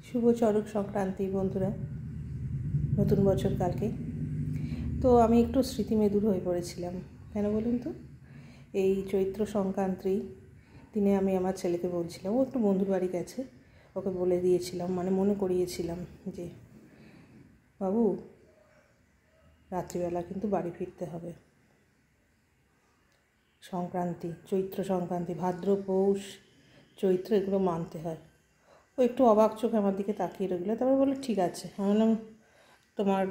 শুভ চড়ক সংক্রান্তি বন্ধুরা, নতুন বছর কালকে। তো আমি একটু স্মৃতিমেদুর হয়ে পড়েছিলাম। কেন বলুন তো? এই চৈত্র সংক্রান্তি দিনে আমি আমার ছেলেকে বলছিলাম, ও একটু বন্ধুর বাড়ি গেছে, ওকে বলে দিয়েছিলাম, মনে করিয়েছিলাম যে বাবু রাত্রিবেলা কিন্তু বাড়ি ফিরতে হবে। সংক্রান্তি, চৈত্র সংক্রান্তি, ভাদ্র পৌষ চৈত্র এগুলো মানতে হয়। ও একটু অবাক চোখে আমার দিকে তাকিয়ে রইল। তারপর বললো ঠিক আছে। আমি বললাম তোমার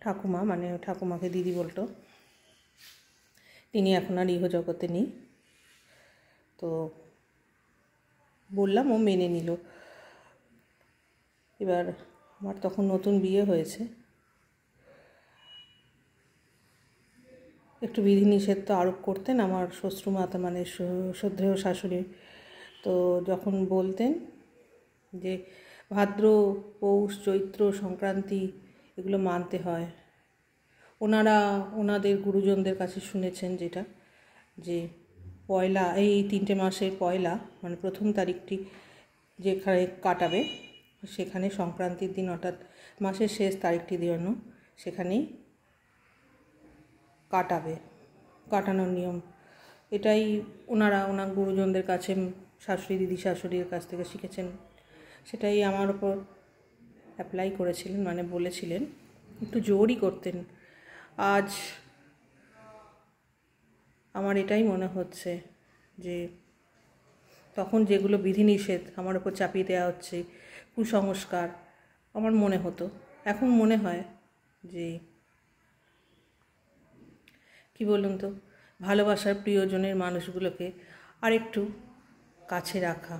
ঠাকুমা, ঠাকুমাকে দিদি বলতো, তিনি এখন আর ইহজগতে নেই। তো বললাম, ও মেনে নিল। এবার আমার তখন নতুন বিয়ে হয়েছে, একটু বিধিনিষেধ তো আরোপ করতেন আমার শ্বশুরমাতা, শ্রদ্ধেয় শাশুড়ি। তো যখন বলতেন যে ভাদ্র পৌষ চৈত্র সংক্রান্তি এগুলো মানতে হয়, ওনারা ওনাদের গুরুজনদের কাছে শুনেছেন যেটা, যে পয়লা, এই 3টে মাসের পয়লা প্রথম তারিখটি যেখানে কাটাবে, সেখানে সংক্রান্তির দিন অর্থাৎ মাসের শেষ তারিখটি জন্য সেখানেই কাটানোর নিয়ম। এটাই ওনার গুরুজনদের কাছে, শাশুড়ি দিদি শাশুড়ির কাছ থেকে শিখেছেন। সেটাই আমার ওপর অ্যাপ্লাই করেছিলেন, বলেছিলেন, একটু জোরই করতেন। আজ আমার এটাই মনে হচ্ছে যে তখন যেগুলো বিধিনিষেধ আমার ওপর চাপিয়ে দেওয়া হচ্ছে, কুসংস্কার, আমার মনে হতো, এখন মনে হয় যে কি বলুন তো, ভালোবাসার প্রিয়জনের মানুষগুলোকে আরেকটু কাছে রাখা,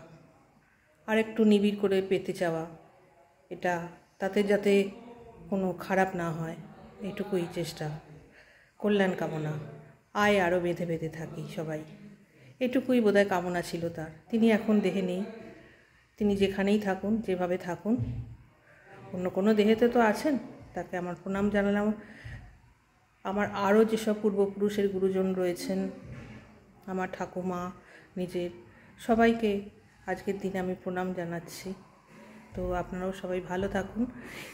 আরেকটু নিবিড় করে পেতে চাওয়া, এটা তাতে যাতে কোনো খারাপ না হয় এটুকুই চেষ্টা, কল্যাণ কামনা, আরও বেঁধে বেঁধে থাকি সবাই, এটুকুই বোধহয় কামনা ছিল তার। তিনি এখন দেহে নেই, তিনি যেখানেই থাকুন, যেভাবে থাকুন, অন্য কোনো দেহেতে তো আছেন, তাকে আমার প্রণাম জানালাম। আমার আরও যেসব পূর্বপুরুষের গুরুজন রয়েছেন, আমার ঠাকুমা, নিজের সবাইকে আজকের দিনে আমি প্রণাম জানাচ্ছি। তো আপনারাও সবাই ভালো থাকুন,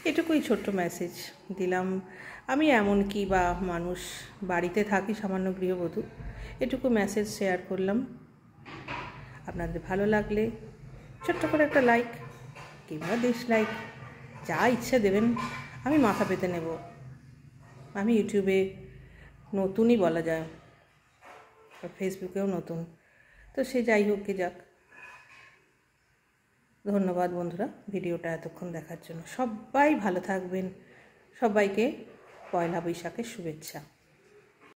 এটুকুই ছোট্ট মেসেজ দিলাম। আমি এমন কি বা মানুষ, বাড়িতে থাকি সামান্য গৃহবধূ, এটুকু মেসেজ শেয়ার করলাম। আপনাদের ভালো লাগলে ছোট্ট করে একটা লাইক কিংবা ডিসলাইক, যা ইচ্ছে দেবেন, আমি মাথা পেতে নেব। আমি ইউটিউবে নতুনই বলা যায়, ফেসবুকেও নতুন, তো সে যাই হোক কে যাক। ধন্যবাদ বন্ধুরা ভিডিওটা এতক্ষণ দেখার জন্য। সবাই ভালো থাকবেন, সবাইকে পয়লা বৈশাখের শুভেচ্ছা।